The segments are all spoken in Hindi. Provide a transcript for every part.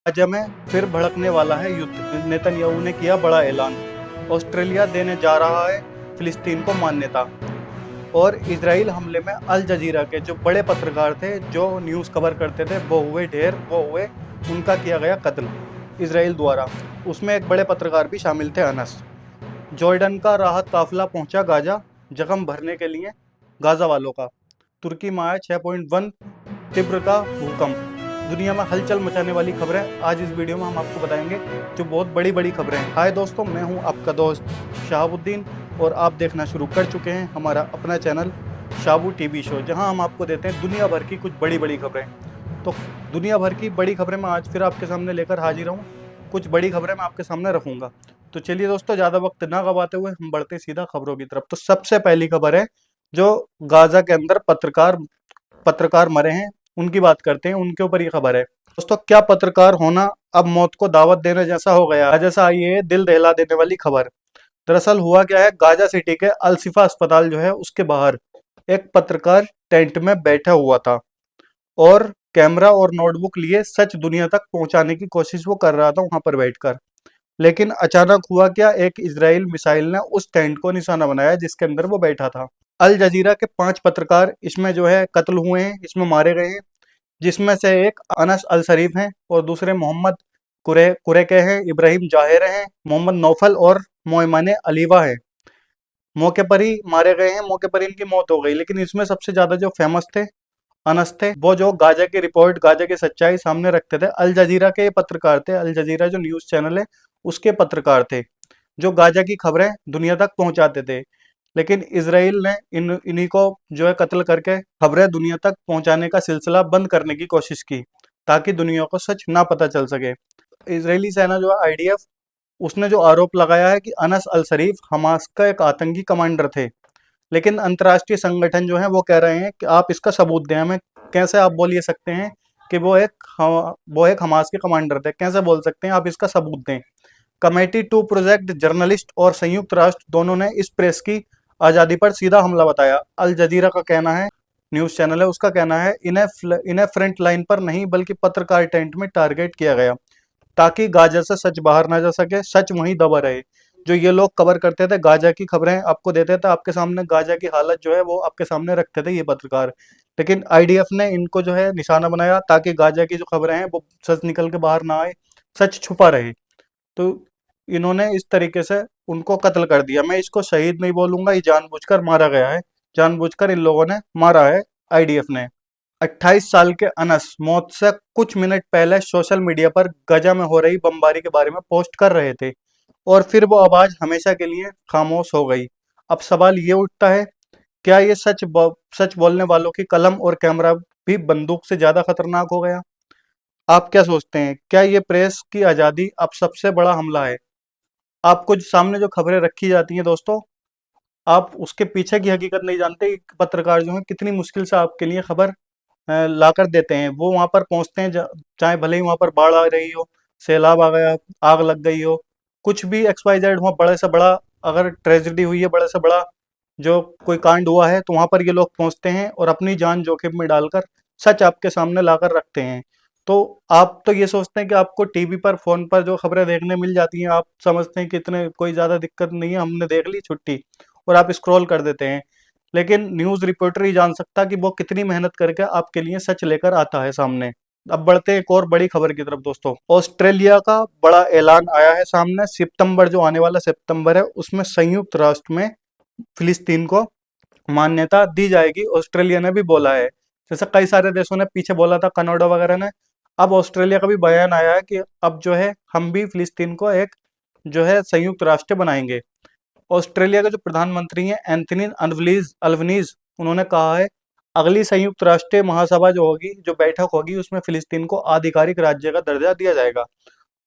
गाजा में फिर भड़कने वाला है युद्ध। नेतन्याहू ने किया बड़ा ऐलान। ऑस्ट्रेलिया देने जा रहा है फिलिस्तीन को मान्यता। और इजराइल हमले में अल जजीरा के जो बड़े पत्रकार थे, जो न्यूज़ कवर करते थे, वो हुए ढेर, वो हुए, उनका किया गया कत्ल इजराइल द्वारा। उसमें एक बड़े पत्रकार भी शामिल थे, अनस। जॉर्डन का राहत काफिला पहुंचा गाजा जख्म भरने के लिए गाजा वालों का। तुर्की में आया 6.1 तीव्र का भूकंप। दुनिया में हलचल मचाने वाली खबरें आज इस वीडियो में हम आपको बताएंगे, जो बहुत बड़ी बड़ी खबरें हैं। हाय दोस्तों, मैं हूं आपका दोस्त शहाबुद्दीन और आप देखना शुरू कर चुके हैं हमारा अपना चैनल शाबू टीवी शो, जहां हम आपको देते हैं दुनिया भर की कुछ बड़ी बड़ी खबरें। तो दुनिया भर की बड़ी खबरें मैं आज फिर आपके सामने लेकर हाजिर हूँ। कुछ बड़ी खबरें मैं आपके सामने रखूंगा। तो चलिए दोस्तों, ज़्यादा वक्त ना गवाते हुए हम बढ़ते सीधा खबरों की तरफ। तो सबसे पहली खबर है, जो गाजा के अंदर पत्रकार मरे हैं, उनकी बात करते हैं। उनके ऊपर ये खबर है दोस्तों। क्या पत्रकार होना अब मौत को दावत देने जैसा हो गया है? जैसा आई है दिल दहला देने वाली खबर। दरअसल हुआ क्या है, गाजा सिटी के अल-शिफा अस्पताल जो है उसके बाहर एक पत्रकार टेंट में बैठा हुआ था और कैमरा और नोटबुक लिए सच दुनिया तक पहुंचाने की कोशिश वो कर रहा था वहां पर बैठकर। लेकिन अचानक हुआ क्या, एक इजराइल मिसाइल ने उस टेंट को निशाना बनाया जिसके अंदर वो बैठा था। अल जजीरा के 5 पत्रकार इसमें जो है कत्ल हुए हैं, इसमें मारे गए हैं। जिसमें से एक अनस अल शरीफ हैं और दूसरे मोहम्मद कुरैके हैं, इब्राहिम जाहिर हैं, मोहम्मद नौफल और मोइमन अलीवा है। मौके पर ही मारे गए हैं, मौके पर ही इनकी मौत हो गई। लेकिन इसमें सबसे ज्यादा जो फेमस थे, अनस थे, वो जो गाजा की रिपोर्ट, गाजा की सच्चाई सामने रखते थे। अल जजीरा के पत्रकार थे। अल जजीरा जो न्यूज़ चैनल है उसके पत्रकार थे, जो गाजा की खबरें दुनिया तक पहुंचाते थे। लेकिन इसराइल ने इन्हीं को जो है कत्ल करके खबरें दुनिया तक पहुंचाने का सिलसिला बंद करने की कोशिश की, ताकि दुनिया को सच ना पता चल सके। इजरायली सेना जो है आईडीएफ, उसने जो आरोप लगाया है कि अनस अल शरीफ हमास का एक आतंकी कमांडर थे। लेकिन अंतर्राष्ट्रीय संगठन जो है वो कह रहे हैं कि आप इसका सबूत दें हमें। कैसे आप बोल ये सकते हैं कि वो एक हमास के कमांडर थे? कैसे बोल सकते हैं? आप इसका सबूत दें। कमेटी टू प्रोजेक्ट जर्नलिस्ट और संयुक्त राष्ट्र दोनों ने इस प्रेस की आज़ादी पर सीधा हमला बताया। अल जजीरा का कहना है, न्यूज़ चैनल है, उसका कहना है इन्हें फ्रंट लाइन पर नहीं बल्कि पत्रकार टेंट में टारगेट किया गया, ताकि गाजा से सच बाहर ना जा सके, सच वहीं दबा रहे। जो ये लोग कवर करते थे, गाजा की खबरें आपको देते थे, आपके सामने गाजा की हालत जो है वो आपके सामने रखते थे ये पत्रकार। लेकिन आईडीएफ ने इनको जो है निशाना बनाया, ताकि गाजा की जो खबरें हैं वो सच निकल के बाहर ना आए, सच छुपा रहे। तो इन्होंने इस तरीके से उनको कत्ल कर दिया। मैं इसको शहीद नहीं बोलूंगा, ये जानबूझकर मारा गया है, जानबूझकर इन लोगों ने मारा है, आईडीएफ ने। 28 साल के अनस मौत से कुछ मिनट पहले सोशल मीडिया पर गजा में हो रही बमबारी के बारे में पोस्ट कर रहे थे, और फिर वो आवाज हमेशा के लिए खामोश हो गई। अब सवाल ये उठता है, क्या ये सच बोलने वालों की कलम और कैमरा भी बंदूक से ज्यादा खतरनाक हो गया? आप क्या सोचते हैं? क्या ये प्रेस की आज़ादी अब सबसे बड़ा हमला है? आपको जो सामने जो खबरें रखी जाती हैं दोस्तों, आप उसके पीछे की हकीकत नहीं जानते। पत्रकार जो है कितनी मुश्किल से आपके लिए खबर लाकर देते हैं। वो वहां पर पहुंचते हैं, चाहे भले ही वहां पर बाढ़ आ रही हो, सैलाब आ गया, आग लग गई हो, कुछ भी XYZ हुआ, बड़े से बड़ा अगर ट्रेजेडी हुई है, बड़े से बड़ा जो कोई कांड हुआ है, तो वहां पर ये लोग पहुंचते हैं और अपनी जान जोखिम में डालकर सच आपके सामने लाकर रखते हैं। तो आप तो ये सोचते हैं कि आपको टीवी पर, फोन पर जो खबरें देखने मिल जाती हैं, आप समझते हैं कि इतने कोई ज्यादा दिक्कत नहीं है, हमने देख ली छुट्टी, और आप स्क्रॉल कर देते हैं। लेकिन न्यूज रिपोर्टर ही जान सकता कि वो कितनी मेहनत करके आपके लिए सच लेकर आता है सामने। अब बढ़ते हैं एक और बड़ी खबर की तरफ दोस्तों। ऑस्ट्रेलिया का बड़ा ऐलान आया है सामने। सितंबर जो आने वाला सितंबर है, उसमें संयुक्त राष्ट्र में फिलिस्तीन को मान्यता दी जाएगी। ऑस्ट्रेलिया ने भी बोला है, जैसे कई सारे देशों ने पीछे बोला था, कनाडा वगैरह ने। अब ऑस्ट्रेलिया का भी बयान आया है कि अब जो है हम भी फिलिस्तीन को एक जो है संयुक्त राष्ट्र बनाएंगे। ऑस्ट्रेलिया के जो प्रधानमंत्री हैं एंथनी अल्बनीज, उन्होंने कहा है अगली संयुक्त राष्ट्र महासभा जो होगी, जो बैठक होगी, उसमें फिलिस्तीन को आधिकारिक राज्य का दर्जा दिया जाएगा।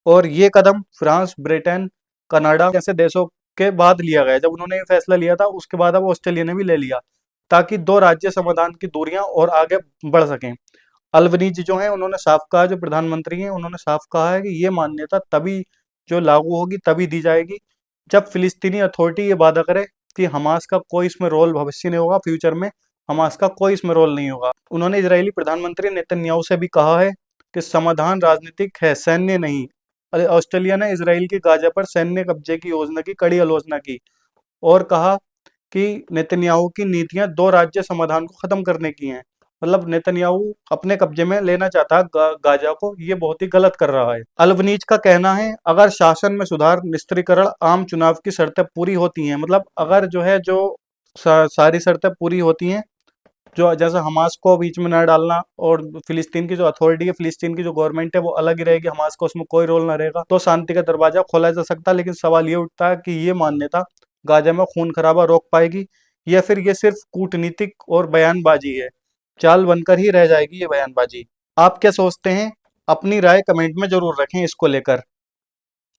और ये कदम फ्रांस, ब्रिटेन, कनाडा जैसे देशों के बाद लिया गया। जब उन्होंने ये फैसला लिया था, उसके बाद अब ऑस्ट्रेलिया ने भी ले लिया, ताकि दो राज्य समाधान की दूरियां और आगे बढ़ सकें। अल्बनीज जो हैं, उन्होंने साफ कहा, जो प्रधानमंत्री हैं, उन्होंने साफ कहा है कि ये मान्यता तभी जो लागू होगी, तभी दी जाएगी जब फिलिस्तीनी अथॉरिटी ये वादा करे कि हमास का कोई इसमें रोल भविष्य में होगा, फ्यूचर में हमास का कोई इसमें रोल नहीं होगा। उन्होंने इजरायली प्रधानमंत्री नेतन्याहू से भी कहा है कि समाधान राजनीतिक है, सैन्य नहीं। ऑस्ट्रेलिया ने इसराइल की गाजा पर सैन्य कब्जे की योजना की कड़ी आलोचना की और कहा कि नेतन्याहू की नीतियां दो राज्य समाधान को खत्म करने की हैं। मतलब नेतन्याहू अपने कब्जे में लेना चाहता है गाजा को, ये बहुत ही गलत कर रहा है। अल्बनीज का कहना है, अगर शासन में सुधार, निस्त्रीकरण, आम चुनाव की शर्तें पूरी होती हैं, मतलब अगर जो है जो सारी शर्तें पूरी होती हैं, जो जैसे हमास को बीच में न डालना और फिलिस्तीन की जो अथॉरिटी है, फिलिस्तीन की जो गवर्नमेंट है वो अलग ही रहेगी, हमास का उसमें कोई रोल ना रहेगा, तो शांति का दरवाजा खोला जा सकता है। लेकिन सवाल ये उठता है कि ये मान्यता गाजा में खून खराबा रोक पाएगी या फिर ये सिर्फ कूटनीतिक और बयानबाजी है, चाल बनकर ही रह जाएगी ये बयानबाजी। आप क्या सोचते हैं? अपनी राय कमेंट में जरूर रखें इसको लेकर।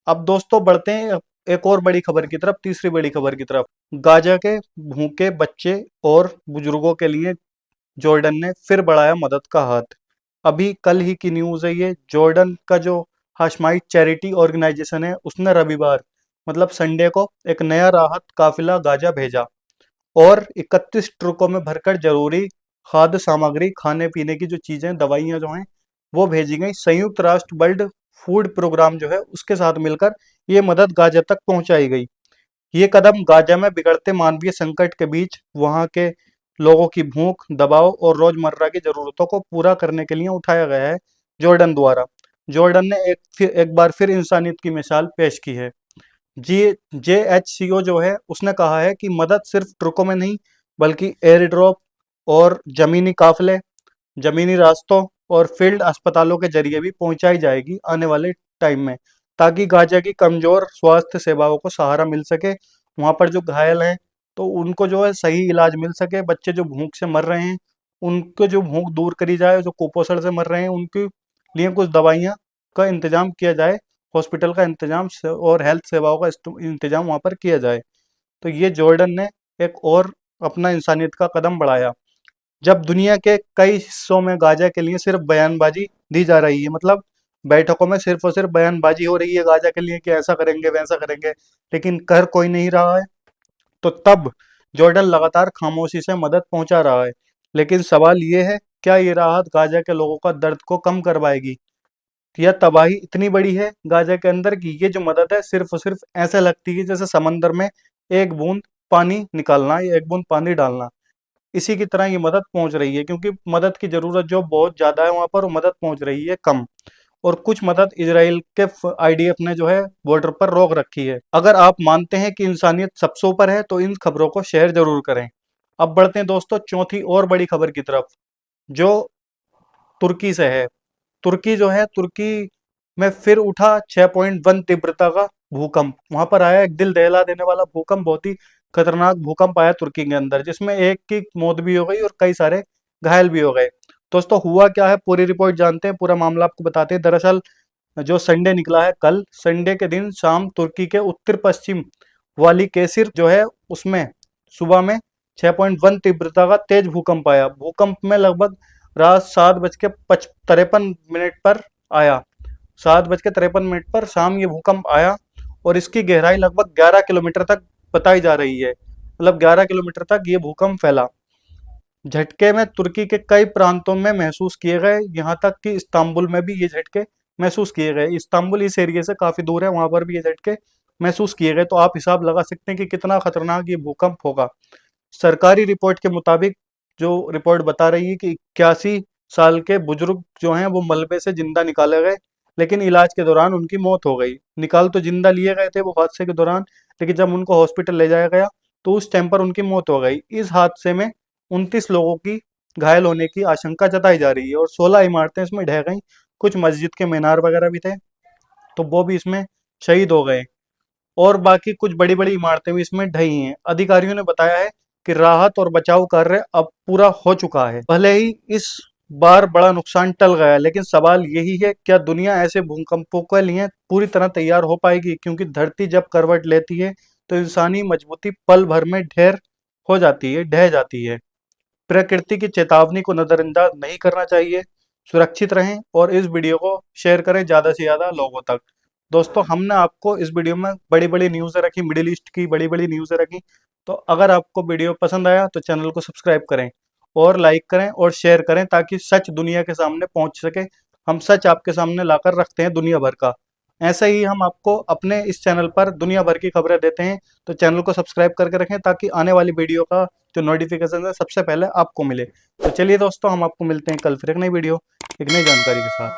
अब दोस्तों बढ़ते हैं एक और बड़ी खबर की तरफ, तीसरी बड़ी खबर की तरफ। गाजा के भूखे बच्चे और बुजुर्गों के लिए जॉर्डन ने फिर बढ़ाया मदद का हाथ। अभी कल ही की न्यूज़ है ये। जॉर्डन का जो हाशमाइट चैरिटी ऑर्गेनाइजेशन है उसने रविवार मतलब संडे को एक नया राहत काफिला गाजा भेजा और 31 ट्रकों में भरकर जरूरी खाद्य सामग्री, खाने पीने की जो चीजें, दवाइयां जो हैं वो भेजी गई। संयुक्त राष्ट्र वर्ल्ड फूड प्रोग्राम जो है उसके साथ मिलकर ये मदद गाजा तक पहुंचाई गई। ये कदम गाजा में बिगड़ते मानवीय संकट के बीच वहां के लोगों की भूख, दबाव और रोजमर्रा की जरूरतों को पूरा करने के लिए उठाया गया है जॉर्डन द्वारा। जॉर्डन ने एक बार फिर इंसानियत की मिसाल पेश की है। जी JHCO जो है उसने कहा है कि मदद सिर्फ ट्रकों में नहीं बल्कि एयर ड्रॉप और जमीनी काफिले, जमीनी रास्तों और फील्ड अस्पतालों के जरिए भी पहुंचाई जाएगी आने वाले टाइम में, ताकि गाजा की कमजोर स्वास्थ्य सेवाओं को सहारा मिल सके। वहां पर जो घायल हैं तो उनको जो है सही इलाज मिल सके। बच्चे जो भूख से मर रहे हैं उनको जो भूख दूर करी जाए, जो कुपोषण से मर रहे हैं उनके लिए कुछ दवाइयाँ का इंतजाम किया जाए, हॉस्पिटल का इंतजाम और हेल्थ सेवाओं का इंतजाम वहां पर किया जाए। तो ये जॉर्डन ने एक और अपना इंसानियत का कदम बढ़ाया। जब दुनिया के कई हिस्सों में गाजा के लिए सिर्फ बयानबाजी दी जा रही है, मतलब बैठकों में सिर्फ और सिर्फ बयानबाजी हो रही है गाजा के लिए कि ऐसा करेंगे वैसा करेंगे, लेकिन कर कोई नहीं रहा है, तो तब जॉर्डन लगातार खामोशी से मदद पहुंचा रहा है। लेकिन सवाल ये है, क्या ये राहत गाजा के लोगों का दर्द को कम करवाएगी? यह तबाही इतनी बड़ी है गाजा के अंदर कि ये जो मदद है सिर्फ और सिर्फ ऐसे लगती है जैसे समंदर में एक बूंद पानी निकालना या एक बूंद पानी डालना, इसी की तरह ये मदद पहुंच रही है। क्योंकि मदद की जरूरत जो बहुत ज्यादा है वहां पर, वो मदद पहुंच रही है कम। और कुछ मदद इजराइल के IDF ने जो है बॉर्डर पर रोक रखी है। अगर आप मानते हैं कि इंसानियत सबसे ऊपर है तो इन खबरों को शेयर जरूर करें। अब बढ़ते हैं दोस्तों चौथी और बड़ी खबर की तरफ, जो तुर्की से है। तुर्की जो है, तुर्की में फिर उठा 6.1 तीव्रता का भूकंप। वहां पर आया एक दिल दहला देने वाला भूकंप, बहुत ही खतरनाक भूकंप आया तुर्की के अंदर, जिसमें एक की मौत भी हो गई और कई सारे घायल भी हो गए। दोस्तों हुआ क्या है, पूरी रिपोर्ट जानते हैं, पूरा मामला आपको बताते हैं। दरअसल जो संडे निकला है, कल संडे के दिन शाम तुर्की के उत्तर पश्चिम वाली केसिर जो है उसमें सुबह में 6.1 तीव्रता का तेज भूकंप आया। भूकंप में लगभग रात 7:53 पर आया। 7:53 पर शाम ये भूकंप आया और इसकी गहराई लगभग 11 किलोमीटर तक बताई जा रही है। मतलब 11 किलोमीटर तक ये भूकंप फैला। झटके में तुर्की के कई प्रांतों में महसूस किए गए, यहाँ तक कि इस्तांबुल में भी ये झटके महसूस किए गए। इस्तांबुल इस एरिया से काफी दूर है, वहां पर भी ये झटके महसूस किए गए। तो आप हिसाब लगा सकते हैं कि कितना खतरनाक ये भूकंप होगा। सरकारी रिपोर्ट के मुताबिक, जो रिपोर्ट बता रही है कि 81 साल के बुजुर्ग जो हैं वो मलबे से जिंदा निकाले गए, लेकिन इलाज के दौरान उनकी मौत हो गई। निकाल तो जिंदा लिए गए थे वो हादसे के दौरान, लेकिन जब उनको हॉस्पिटल ले जाया गया तो उस टाइम पर उनकी मौत हो गई। इस हादसे में 29 लोगों की घायल होने की आशंका जताई जा रही है और 16 इमारतें इसमें ढह गई। कुछ मस्जिद के मीनार वगैरह भी थे तो वो भी इसमें शहीद हो गए और बाकी कुछ बड़ी बड़ी इमारतें भी इसमें ढही हैं। अधिकारियों ने बताया है कि राहत और बचाव कार्य अब पूरा हो चुका है। भले ही इस बार बड़ा नुकसान टल गया, लेकिन सवाल यही है, क्या दुनिया ऐसे भूकंपों के लिए पूरी तरह तैयार हो पाएगी? क्योंकि धरती जब करवट लेती है तो इंसानी मजबूती पल भर में ढेर हो जाती है, ढह जाती है। प्रकृति की चेतावनी को नजरअंदाज नहीं करना चाहिए। सुरक्षित रहें और इस वीडियो को शेयर करें ज़्यादा से ज़्यादा लोगों तक। दोस्तों हमने आपको इस वीडियो में बड़ी बड़ी न्यूज़ें रखी, मिडिल ईस्ट की बड़ी बड़ी न्यूज़ें रखी। तो अगर आपको वीडियो पसंद आया तो चैनल को सब्सक्राइब करें और लाइक करें और शेयर करें, ताकि सच दुनिया के सामने पहुंच सके हम सच आपके सामने लाकर रखते हैं दुनिया भर का। ऐसे ही हम आपको अपने इस चैनल पर दुनिया भर की खबरें देते हैं। तो चैनल को सब्सक्राइब करके रखें ताकि आने वाली वीडियो का जो नोटिफिकेशन है सबसे पहले आपको मिले। तो चलिए दोस्तों, हम आपको मिलते हैं कल फिर एक नई वीडियो, एक नई जानकारी के साथ।